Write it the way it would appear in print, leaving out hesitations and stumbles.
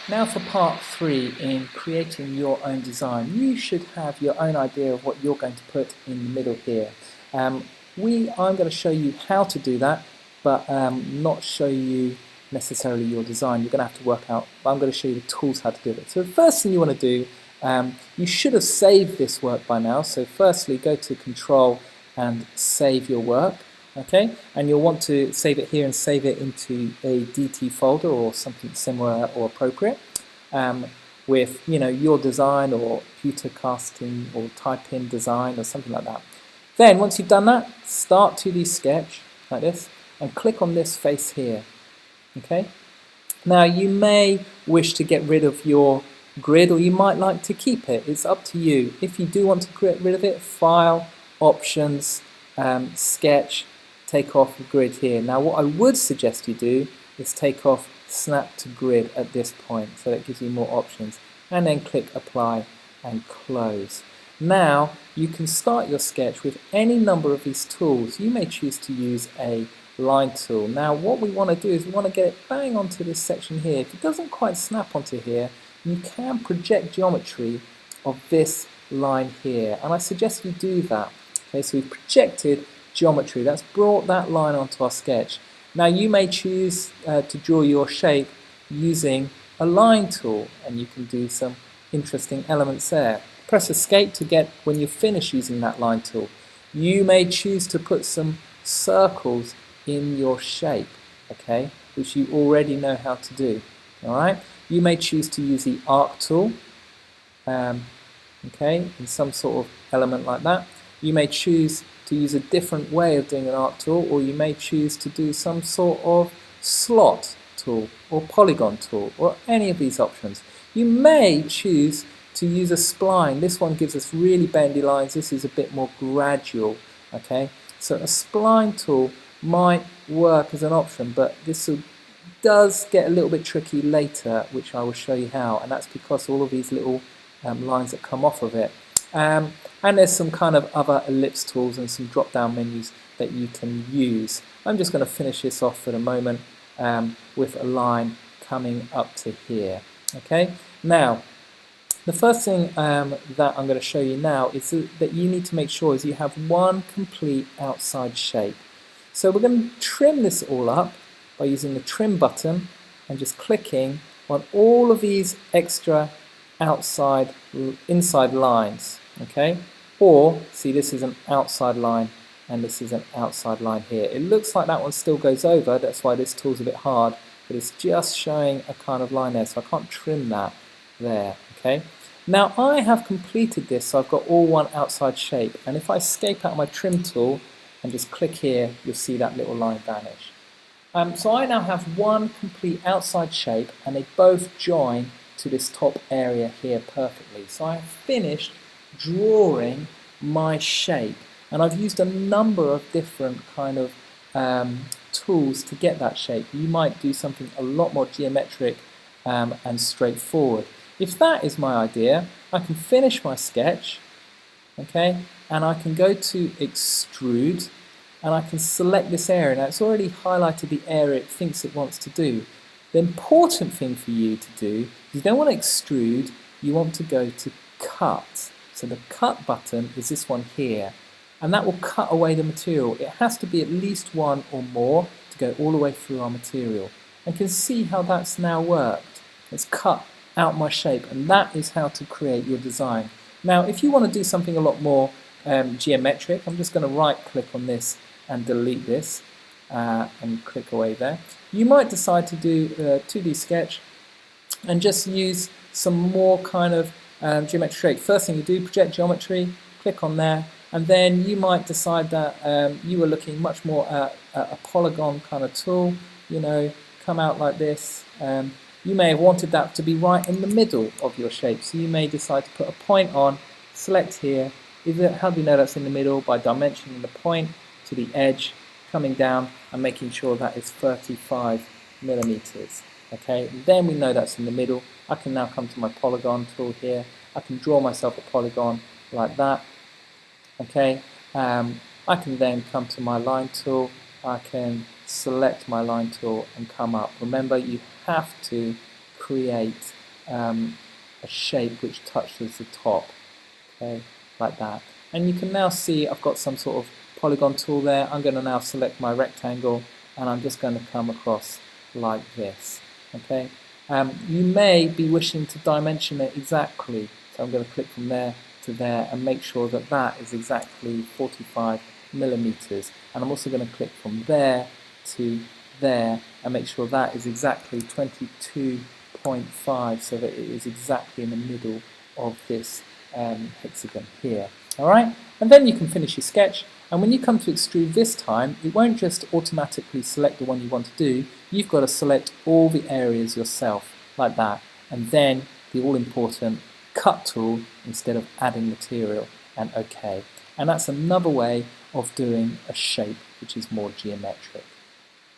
Now for part 3 in creating your own design. You should have your own idea of what you're going to put in the middle here. I'm going to show you how to do that, but not show you necessarily your design. You're going to have to work out, but I'm going to show you the tools how to do it. So the first thing you want to do, you should have saved this work by now. So firstly, go to Control and save your work. Okay, and you'll want to save it here and save it into a DT folder or something similar or appropriate with your design or computer casting or type in design or something like that. Then once you've done that, start 2D sketch like this and click on this face here. Okay, now you may wish to get rid of your grid or you might like to keep it. It's up to you. If you do want to get rid of it, File, Options, Sketch, take off grid here. Now what I would suggest you do is take off snap to grid at this point, so that gives you more options, and then click apply and close. Now you can start your sketch with any number of these tools. You may choose to use a line tool. Now what we want to do is we want to get it bang onto this section here. If it doesn't quite snap onto here, you can project geometry of this line here, and I suggest you do that. Okay, so we've projected geometry, that's brought that line onto our sketch. Now you may choose to draw your shape using a line tool, and you can do some interesting elements there. Press escape to get when you finish using that line tool. You may choose to put some circles in your shape, okay, which you already know how to do. Alright, you may choose to use the arc tool, okay, in some sort of element like that. You may choose to use a different way of doing an arc tool, or you may choose to do some sort of slot tool or polygon tool, or any of these options. You may choose to use a spline. This one gives us really bendy lines. This is a bit more gradual. Okay, so a spline tool might work as an option, but this does get a little bit tricky later, which I will show you how, and that's because all of these little lines that come off of it. And there's some kind of other ellipse tools and some drop-down menus that you can use. I'm just going to finish this off for the moment with a line coming up to here. Okay. Now, the first thing that I'm going to show you now is that you need to make sure is you have one complete outside shape. So we're going to trim this all up by using the trim button and just clicking on all of these extra inside lines. Okay, or see, this is an outside line and this is an outside line here. It looks like that one still goes over, that's why this tool's a bit hard, but it's just showing a kind of line there, so I can't trim that there. Okay, now I have completed this, so I've got all one outside shape, and if I escape out of my trim tool and just click here, you'll see that little line vanish. So I now have one complete outside shape, and they both join to this top area here perfectly. So I have finished drawing my shape, and I've used a number of different kind of tools to get that shape. You might do something a lot more geometric and straightforward. If that is my idea, I can finish my sketch, okay, and I can go to extrude, and I can select this area. Now it's already highlighted the area it thinks it wants to do. The important thing for you to do, you don't want to extrude, you want to go to cut. So the cut button is this one here, and that will cut away the material. It has to be at least one or more to go all the way through our material. And you can see how that's now worked. It's cut out my shape, and that is how to create your design. Now if you want to do something a lot more geometric, I'm just going to right click on this and delete this and click away there. You might decide to do 2D sketch and just use some more kind of geometric shape. First thing you do, project geometry, click on there, and then you might decide that you were looking much more at a polygon kind of tool, come out like this. You may have wanted that to be right in the middle of your shape, so you may decide to put a point on, select here. How do you know that's in the middle? By dimensioning the point to the edge, coming down and making sure that is 35 millimeters. Okay, then we know that's in the middle. I can now come to my polygon tool here. I can draw myself a polygon like that. Okay, I can then come to my line tool. I can select my line tool and come up. Remember, you have to create a shape which touches the top, okay, like that. And you can now see I've got some sort of polygon tool there. I'm going to now select my rectangle and I'm just going to come across like this, okay. You may be wishing to dimension it exactly, so I'm going to click from there to there and make sure that that is exactly 45 millimeters, and I'm also going to click from there to there and make sure that is exactly 22.5, so that it is exactly in the middle of this hexagon here. Alright, and then you can finish your sketch, and when you come to extrude this time, it won't just automatically select the one you want to do. You've got to select all the areas yourself, like that, and then the all-important cut tool instead of adding material, and OK. And that's another way of doing a shape which is more geometric.